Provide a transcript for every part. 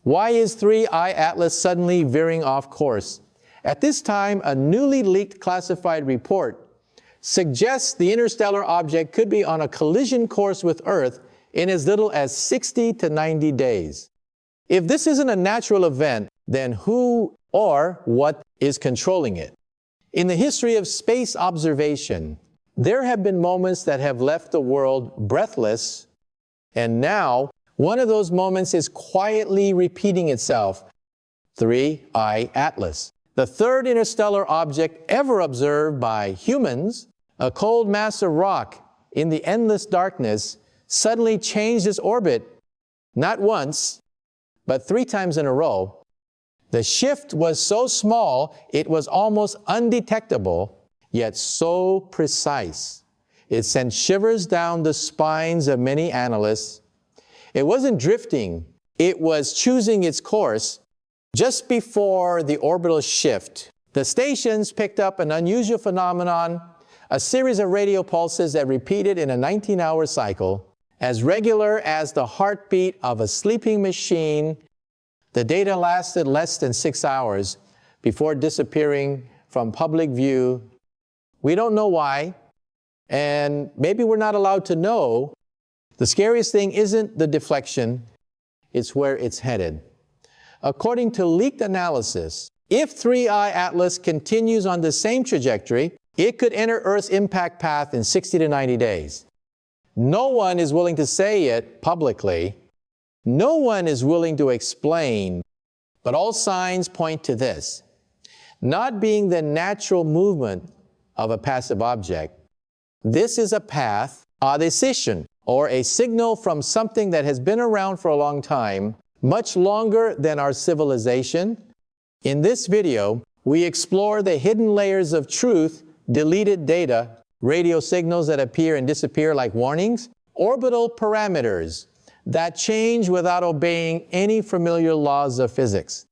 Why is 3I Atlas suddenly veering off course? At this time, a newly leaked classified report suggests the interstellar object could be on a collision course with Earth in as little as 60 to 90 days. If this isn't a natural event, then who or what is controlling it? In the history of space observation, there have been moments that have left the world breathless, and now one of those moments is quietly repeating itself. 3I Atlas, the third interstellar object ever observed by humans, a cold mass of rock in the endless darkness, suddenly changed its orbit, not once, but 3 times in a row. The shift was so small, it was almost undetectable, yet so precise. It sent shivers down the spines of many analysts. It wasn't drifting, it was choosing its course. Just before the orbital shift, the stations picked up an unusual phenomenon, a series of radio pulses that repeated in a 19-hour cycle, as regular as the heartbeat of a sleeping machine. The data lasted less than 6 hours before disappearing from public view. We don't know why, and maybe we're not allowed to know. The scariest thing isn't the deflection, it's where it's headed. According to leaked analysis, if 3I Atlas continues on the same trajectory, it could enter Earth's impact path in 60 to 90 days. No one is willing to say it publicly. No one is willing to explain, but all signs point to this. Not being the natural movement of a passive object, this is a path, a decision, or a signal from something that has been around for a long time, much longer than our civilization. In this video, we explore the hidden layers of truth, deleted data, radio signals that appear and disappear like warnings, orbital parameters that change without obeying any familiar laws of physics.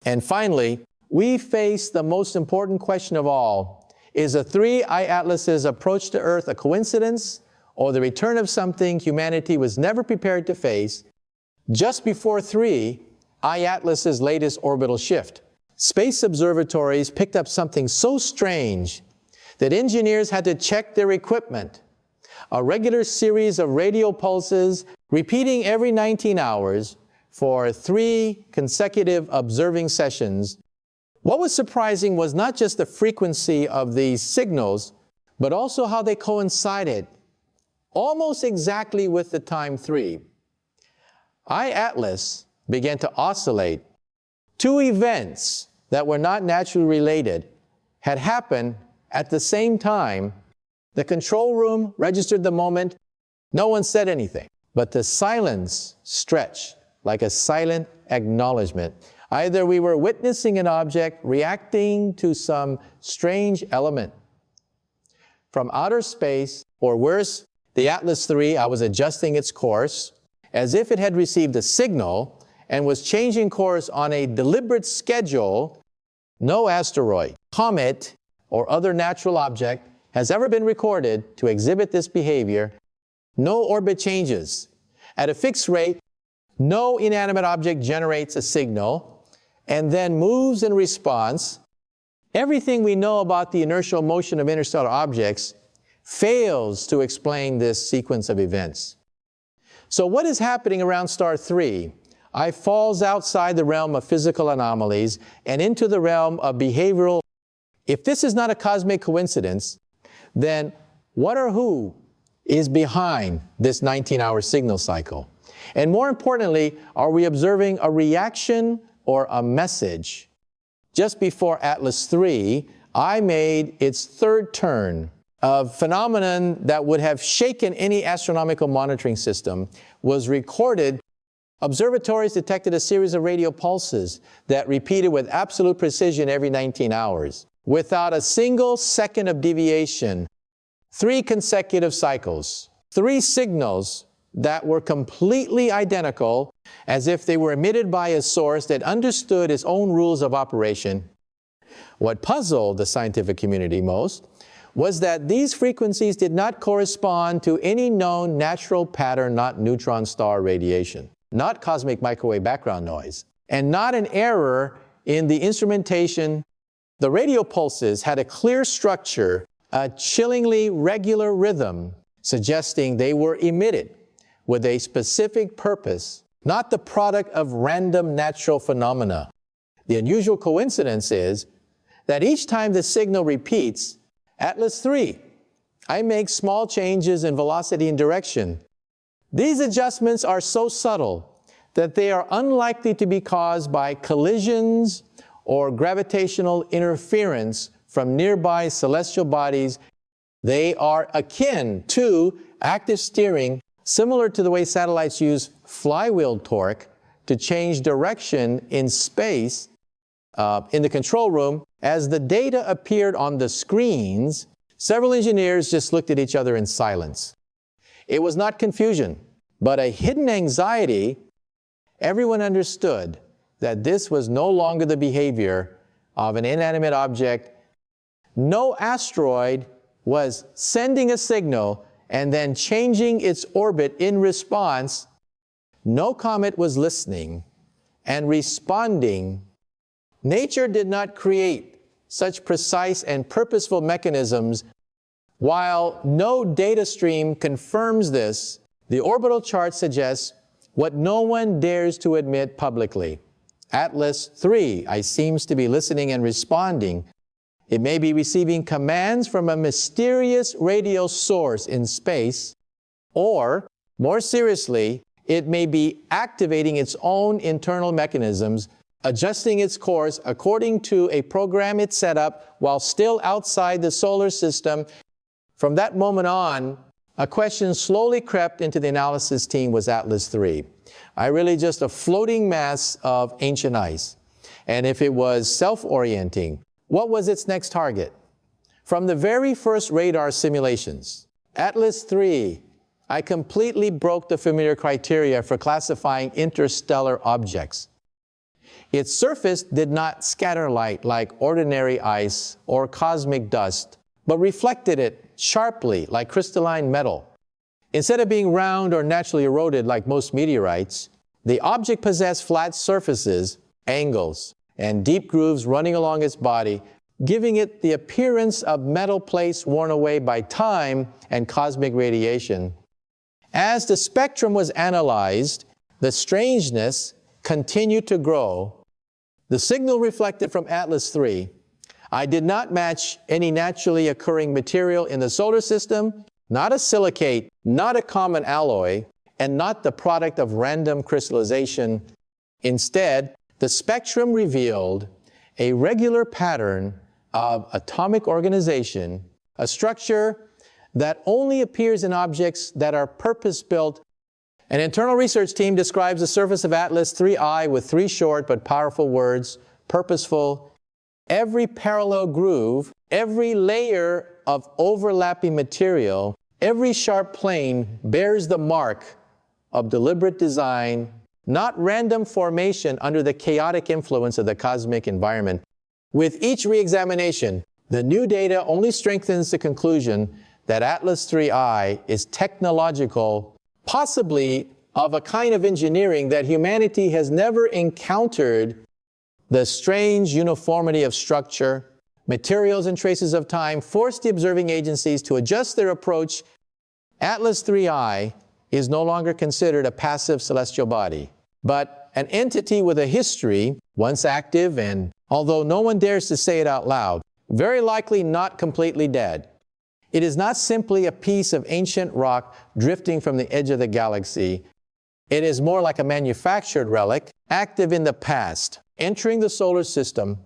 And finally, we face the most important question of all. Is a 3I Atlas's approach to Earth a coincidence, or the return of something humanity was never prepared to face just before 3I Atlas's latest orbital shift? Space observatories picked up something so strange that engineers had to check their equipment. A regular series of radio pulses repeating every 19 hours for 3 consecutive observing sessions. What was surprising was not just the frequency of these signals, but also how they coincided almost exactly with the time 3. I Atlas began to oscillate. 2 events that were not naturally related had happened at the same time. The control room registered the moment. No one said anything, but the silence stretched like a silent acknowledgement. Either we were witnessing an object reacting to some strange element from outer space, or worse, the Atlas III was adjusting its course as if it had received a signal and was changing course on a deliberate schedule. No asteroid, comet, or other natural object has ever been recorded to exhibit this behavior. No orbit changes. At a fixed rate, no inanimate object generates a signal and then moves in response. Everything we know about the inertial motion of interstellar objects fails to explain this sequence of events. So what is happening around star 3? I falls outside the realm of physical anomalies and into the realm of behavioral. If this is not a cosmic coincidence, then what or who is behind this 19-hour signal cycle? And more importantly, are we observing a reaction or a message? Just before Atlas III, I made its third turn. A phenomenon that would have shaken any astronomical monitoring system was recorded. Observatories detected a series of radio pulses that repeated with absolute precision every 19 hours, without a single second of deviation. 3 consecutive cycles, 3 signals that were completely identical, as if they were emitted by a source that understood its own rules of operation. What puzzled the scientific community most was that these frequencies did not correspond to any known natural pattern, not neutron star radiation, not cosmic microwave background noise. and not an error in the instrumentation. The radio pulses had a clear structure, a chillingly regular rhythm, suggesting they were emitted with a specific purpose, not the product of random natural phenomena. The unusual coincidence is that each time the signal repeats, Atlas III, I make small changes in velocity and direction. These adjustments are so subtle that they are unlikely to be caused by collisions or gravitational interference from nearby celestial bodies. They are akin to active steering, similar to the way satellites use flywheel torque to change direction in space in the control room. As the data appeared on the screens, several engineers just looked at each other in silence. It was not confusion, but a hidden anxiety. Everyone understood that this was no longer the behavior of an inanimate object. No asteroid was sending a signal and then changing its orbit in response. No comet was listening and responding. Nature did not create such precise and purposeful mechanisms. While no data stream confirms this, the orbital chart suggests what no one dares to admit publicly. Atlas III, I seems to be listening and responding. It may be receiving commands from a mysterious radio source in space, or, more seriously, it may be activating its own internal mechanisms, adjusting its course according to a program it set up while still outside the solar system. From that moment on, a question slowly crept into the analysis team: was Atlas III really just a floating mass of ancient ice? And if it was self-orienting, what was its next target? From the very first radar simulations, Atlas III, I completely broke the familiar criteria for classifying interstellar objects. Its surface did not scatter light like ordinary ice or cosmic dust, but reflected it sharply like crystalline metal. Instead of being round or naturally eroded like most meteorites, the object possessed flat surfaces, angles, and deep grooves running along its body, giving it the appearance of metal plates worn away by time and cosmic radiation. As the spectrum was analyzed, the strangeness continued to grow. The signal reflected from Atlas III, I did not match any naturally occurring material in the solar system, not a silicate, not a common alloy, and not the product of random crystallization. Instead, the spectrum revealed a regular pattern of atomic organization, a structure that only appears in objects that are purpose-built. An internal research team describes the surface of Atlas IIII with three short but powerful words: purposeful. Every parallel groove, every layer of overlapping material, every sharp plane bears the mark of deliberate design, not random formation under the chaotic influence of the cosmic environment. With each re-examination, the new data only strengthens the conclusion that Atlas IIII is technological, possibly of a kind of engineering that humanity has never encountered. The strange uniformity of structure, materials, and traces of time forced the observing agencies to adjust their approach. Atlas IIII is no longer considered a passive celestial body, but an entity with a history, once active and, although no one dares to say it out loud, very likely not completely dead. It is not simply a piece of ancient rock drifting from the edge of the galaxy. It is more like a manufactured relic, active in the past, entering the solar system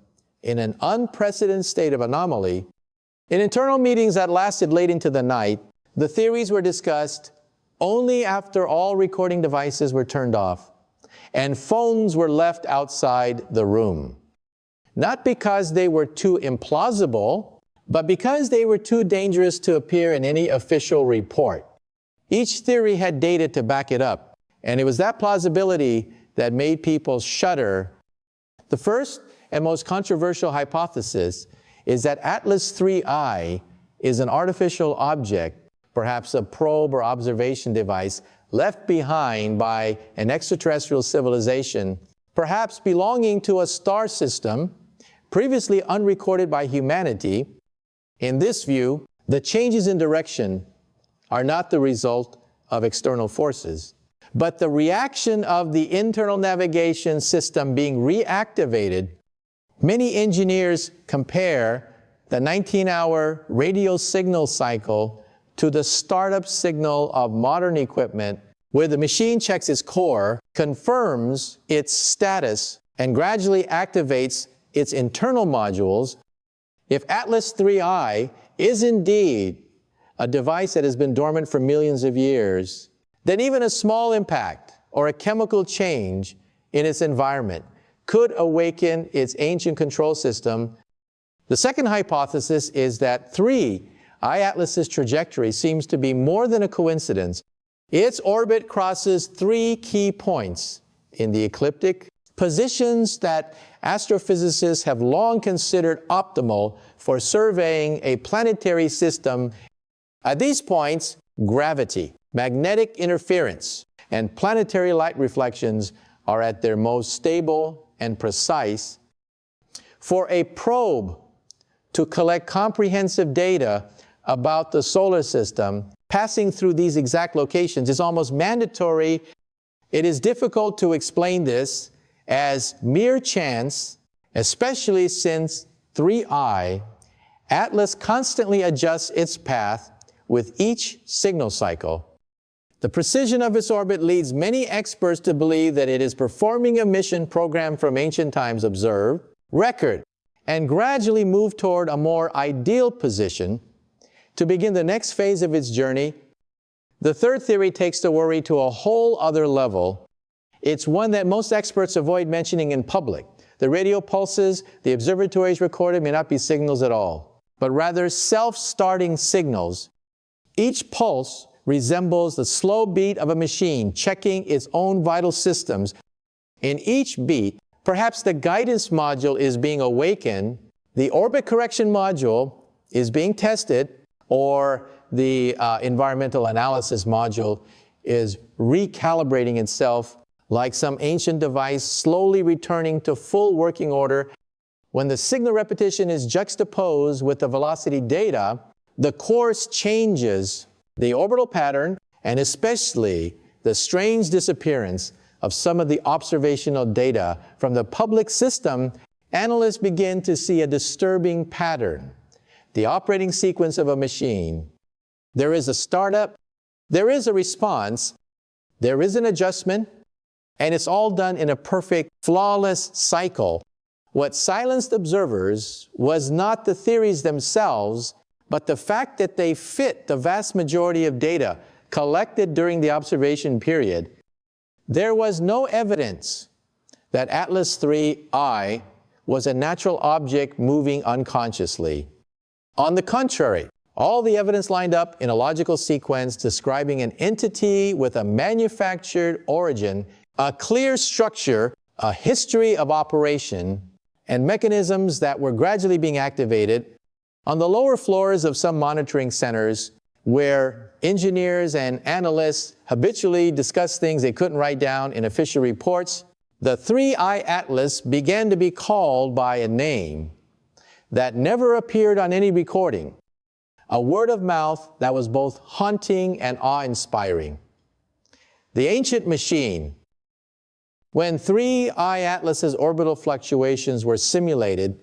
in an unprecedented state of anomaly. In internal meetings that lasted late into the night, the theories were discussed only after all recording devices were turned off and phones were left outside the room. Not because they were too implausible, but because they were too dangerous to appear in any official report. Each theory had data to back it up, and it was that plausibility that made people shudder. The first and most controversial hypothesis is that Atlas IIII is an artificial object, perhaps a probe or observation device left behind by an extraterrestrial civilization, perhaps belonging to a star system previously unrecorded by humanity. In this view, the changes in direction are not the result of external forces, but the reaction of the internal navigation system being reactivated. Many engineers compare the 19-hour radio signal cycle to the startup signal of modern equipment, where the machine checks its core, confirms its status, and gradually activates its internal modules. If Atlas 3I is indeed a device that has been dormant for millions of years, then even a small impact or a chemical change in its environment could awaken its ancient control system. The second hypothesis is that 3I Atlas's trajectory seems to be more than a coincidence. Its orbit crosses 3 key points in the ecliptic, positions that astrophysicists have long considered optimal for surveying a planetary system. At these points, gravity, magnetic interference, and planetary light reflections are at their most stable and precise. For a probe to collect comprehensive data about the solar system, passing through these exact locations is almost mandatory. It is difficult to explain this as mere chance, especially since 3I, Atlas constantly adjusts its path with each signal cycle. The precision of its orbit leads many experts to believe that it is performing a mission programmed from ancient times, observe, record, and gradually move toward a more ideal position to begin the next phase of its journey. The third theory takes the worry to a whole other level. It's one that most experts avoid mentioning in public. The radio pulses the observatories recorded may not be signals at all, but rather self-starting signals. Each pulse resembles the slow beat of a machine checking its own vital systems. In each beat, perhaps the guidance module is being awakened, the orbit correction module is being tested, or the environmental analysis module is recalibrating itself like some ancient device slowly returning to full working order. When the signal repetition is juxtaposed with the velocity data, the course changes. The orbital pattern, and especially the strange disappearance of some of the observational data from the public system, analysts begin to see a disturbing pattern. The operating sequence of a machine. There is a startup, there is a response, there is an adjustment, and it's all done in a perfect, flawless cycle. What silenced observers was not the theories themselves, but the fact that they fit the vast majority of data collected during the observation period. There was no evidence that Atlas 3I was a natural object moving unconsciously. On the contrary, all the evidence lined up in a logical sequence describing an entity with a manufactured origin, a clear structure, a history of operation, and mechanisms that were gradually being activated on the lower floors of some monitoring centers where engineers and analysts habitually discuss things they couldn't write down in official reports. The 3I Atlas began to be called by a name that never appeared on any recording, a word of mouth that was both haunting and awe-inspiring. The ancient machine. When 3I Atlas's orbital fluctuations were simulated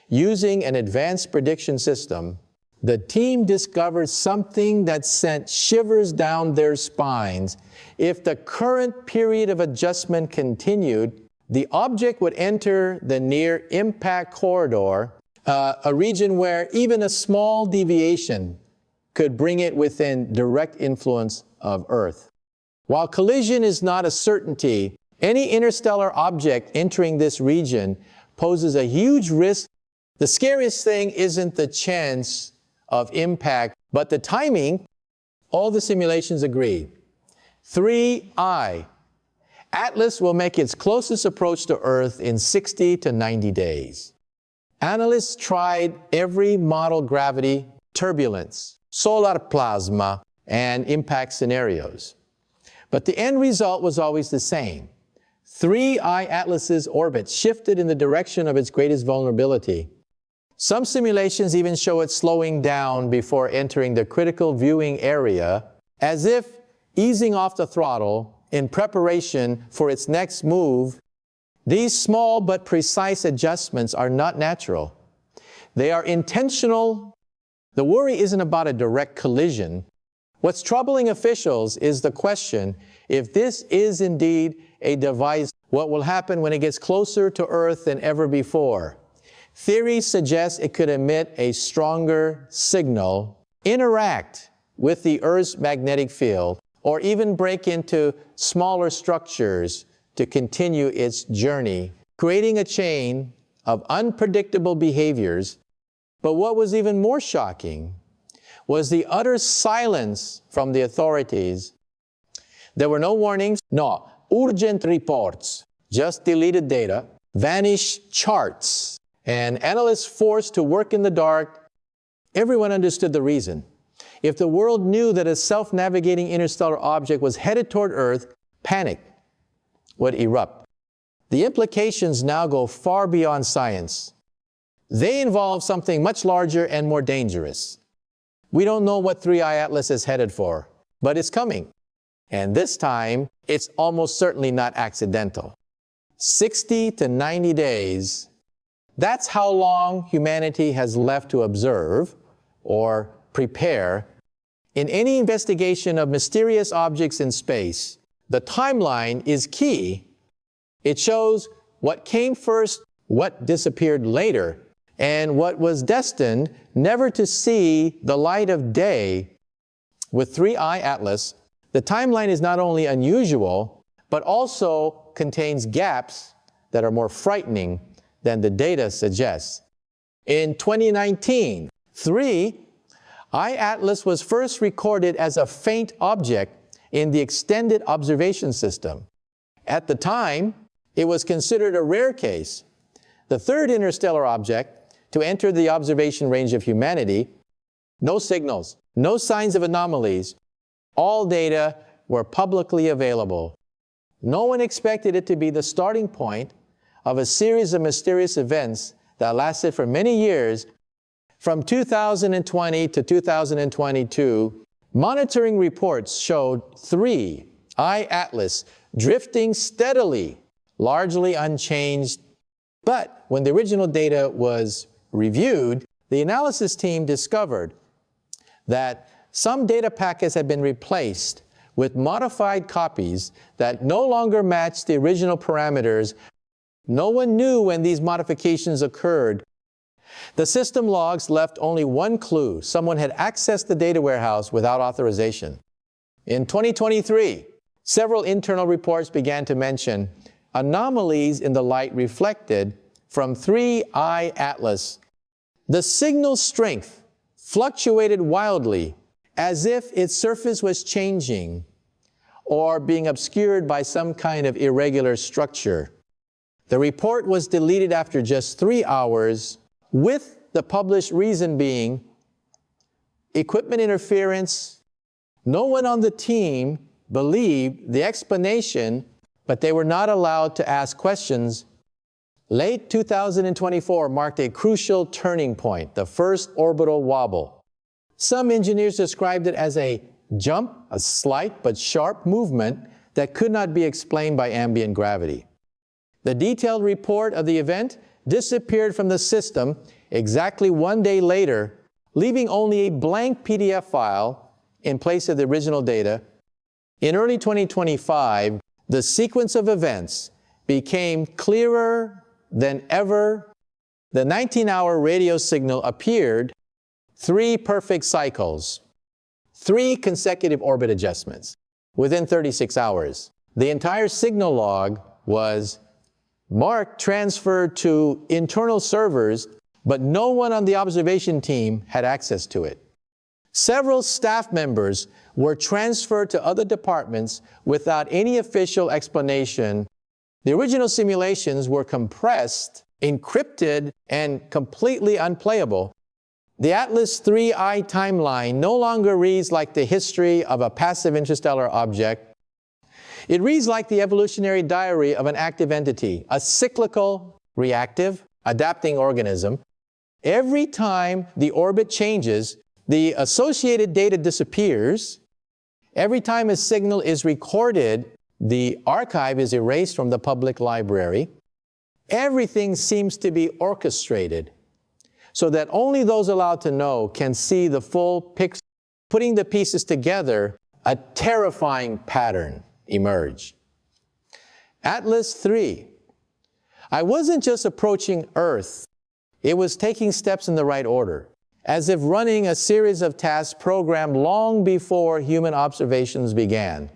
using an advanced prediction system, the team discovered something that sent shivers down their spines. If the current period of adjustment continued, the object would enter the near-impact corridor, a region where even a small deviation could bring it within direct influence of Earth. While collision is not a certainty, any interstellar object entering this region poses a huge risk. The scariest thing isn't the chance of impact, but the timing. All the simulations agree. 3I. Atlas will make its closest approach to Earth in 60 to 90 days. Analysts tried every model gravity, turbulence, solar plasma, and impact scenarios. But the end result was always the same. 3I Atlas's orbit shifted in the direction of its greatest vulnerability. Some simulations even show it slowing down before entering the critical viewing area, as if easing off the throttle in preparation for its next move. These small but precise adjustments are not natural. They are intentional. The worry isn't about a direct collision. What's troubling officials is the question, if this is indeed a device, what will happen when it gets closer to Earth than ever before? Theory suggests it could emit a stronger signal, interact with the Earth's magnetic field, or even break into smaller structures to continue its journey, creating a chain of unpredictable behaviors. But what was even more shocking was the utter silence from the authorities. There were no warnings, no urgent reports, just deleted data, vanished charts, and analysts forced to work in the dark. Everyone understood the reason. If the world knew that a self-navigating interstellar object was headed toward Earth, panic would erupt. The implications now go far beyond science. They involve something much larger and more dangerous. We don't know what 3I Atlas is headed for, but it's coming. And this time, it's almost certainly not accidental. 60 to 90 days, that's how long humanity has left to observe or prepare. In any investigation of mysterious objects in space, the timeline is key. It shows what came first, what disappeared later, and what was destined never to see the light of day. With 3I Atlas, the timeline is not only unusual, but also contains gaps that are more frightening than the data suggests. In 2019, 3I Atlas was first recorded as a faint object in the extended observation system. At the time, it was considered a rare case. The third interstellar object to enter the observation range of humanity, no signals, no signs of anomalies. All data were publicly available. No one expected it to be the starting point of a series of mysterious events that lasted for many years. From 2020 to 2022, monitoring reports showed 3I Atlas drifting steadily, largely unchanged. But when the original data was reviewed, the analysis team discovered that some data packets had been replaced with modified copies that no longer matched the original parameters. No one knew when these modifications occurred. The system logs left only one clue: someone had accessed the data warehouse without authorization. In 2023, several internal reports began to mention anomalies in the light reflected from 3I Atlas. The signal strength fluctuated wildly, as if its surface was changing or being obscured by some kind of irregular structure. The report was deleted after just 3 hours, with the published reason being equipment interference. No one on the team believed the explanation, but they were not allowed to ask questions. Late 2024 marked a crucial turning point, the first orbital wobble. Some engineers described it as a jump, a slight but sharp movement that could not be explained by ambient gravity. The detailed report of the event disappeared from the system exactly 1 day later, leaving only a blank PDF file in place of the original data. In early 2025, the sequence of events became clearer than ever. The 19-hour radio signal appeared, 3 perfect cycles, 3 consecutive orbit adjustments within 36 hours. The entire signal log was marked, transferred to internal servers, but no one on the observation team had access to it. Several staff members were transferred to other departments without any official explanation. The original simulations were compressed, encrypted, and completely unplayable. The Atlas 3I timeline no longer reads like the history of a passive interstellar object. It reads like the evolutionary diary of an active entity, a cyclical, reactive, adapting organism. Every time the orbit changes, the associated data disappears. Every time a signal is recorded, the archive is erased from the public library. Everything seems to be orchestrated so that only those allowed to know can see the full picture. Putting the pieces together, a terrifying pattern emerged. Atlas 3. I wasn't just approaching Earth. It was taking steps in the right order, as if running a series of tasks programmed long before human observations began.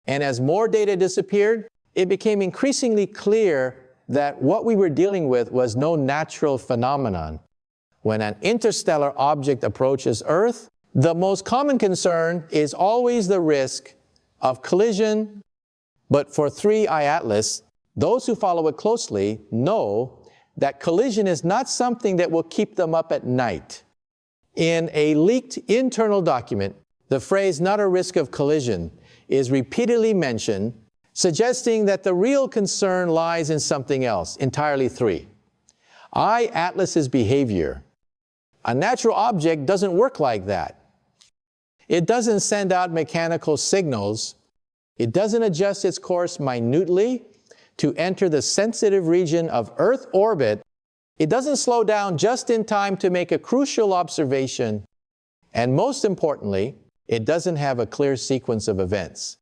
And as more data disappeared, it became increasingly clear that what we were dealing with was no natural phenomenon. When an interstellar object approaches Earth, the most common concern is always the risk of collision. But for 3I Atlas, those who follow it closely know that collision is not something that will keep them up at night. In a leaked internal document, the phrase "not a risk of collision" is repeatedly mentioned, suggesting that the real concern lies in something else, entirely 3. I-Atlas's behavior. A natural object doesn't work like that. It doesn't send out mechanical signals. It doesn't adjust its course minutely to enter the sensitive region of Earth orbit. It doesn't slow down just in time to make a crucial observation. And most importantly, it doesn't have a clear sequence of events.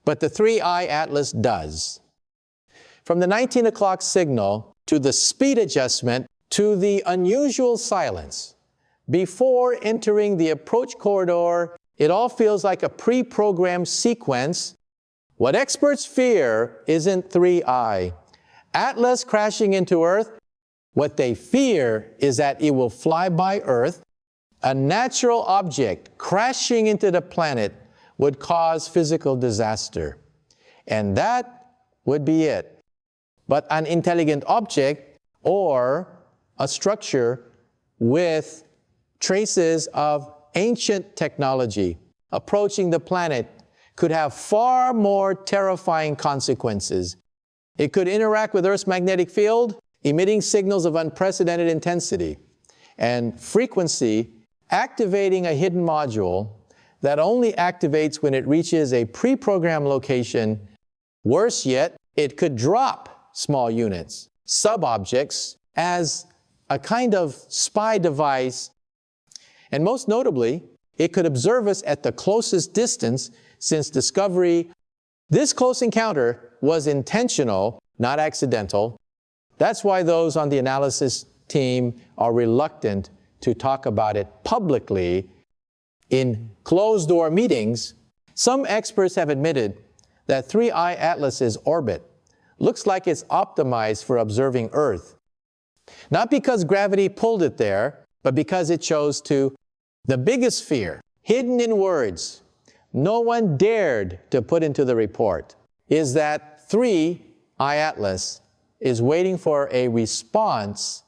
But the 3I Atlas does. From the 19 o'clock signal to the speed adjustment to the unusual silence, before entering the approach corridor, it all feels like a pre-programmed sequence. What experts fear isn't 3I Atlas crashing into Earth. What they fear is that it will fly by Earth. A natural object crashing into the planet would cause physical disaster. And that would be it. But an intelligent object or a structure with traces of ancient technology approaching the planet could have far more terrifying consequences. It could interact with Earth's magnetic field, emitting signals of unprecedented intensity and frequency, activating a hidden module that only activates when it reaches a pre-programmed location. Worse yet, it could drop small units, sub-objects, as a kind of spy device. And most notably, it could observe us at the closest distance since discovery. This close encounter was intentional, not accidental. That's why those on the analysis team are reluctant to talk about it publicly in closed-door meetings. Some experts have admitted that 3I Atlas's orbit looks like it's optimized for observing Earth. Not because gravity pulled it there, but because it chose to. The biggest fear, hidden in words, no one dared to put into the report, is that 3I Atlas is waiting for a response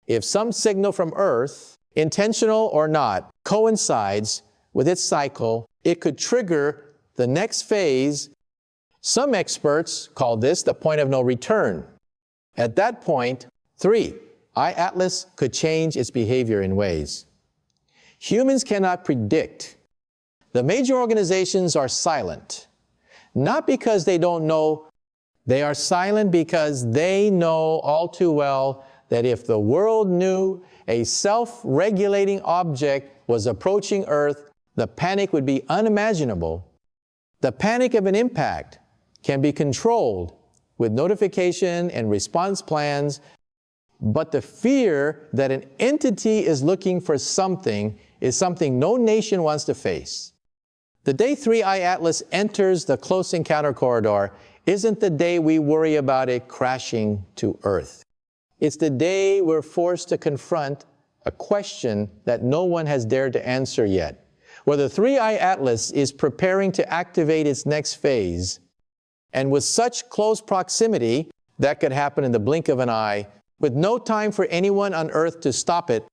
if some signal from Earth, intentional or not, coincides with its cycle. It could trigger the next phase. Some experts call this the point of no return. At that point, 3I Atlas could change its behavior in ways humans cannot predict. The major organizations are silent, not because they don't know. They are silent because they know all too well that if the world knew a self-regulating object was approaching Earth, the panic would be unimaginable. The panic of an impact can be controlled with notification and response plans, but the fear that an entity is looking for something is something no nation wants to face. The day 3I Atlas enters the close encounter corridor isn't the day we worry about it crashing to Earth. It's the day we're forced to confront a question that no one has dared to answer yet. Whether 3I Atlas is preparing to activate its next phase, and with such close proximity, that could happen in the blink of an eye, with no time for anyone on Earth to stop it.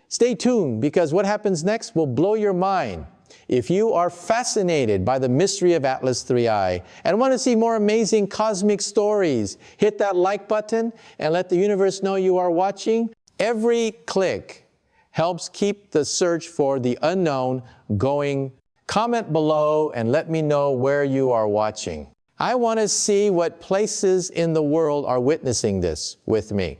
Stay tuned, because what happens next will blow your mind. If you are fascinated by the mystery of Atlas 3I and want to see more amazing cosmic stories, hit that like button and let the universe know you are watching. Every click helps keep the search for the unknown going. Comment below and let me know where you are watching. I want to see what places in the world are witnessing this with me.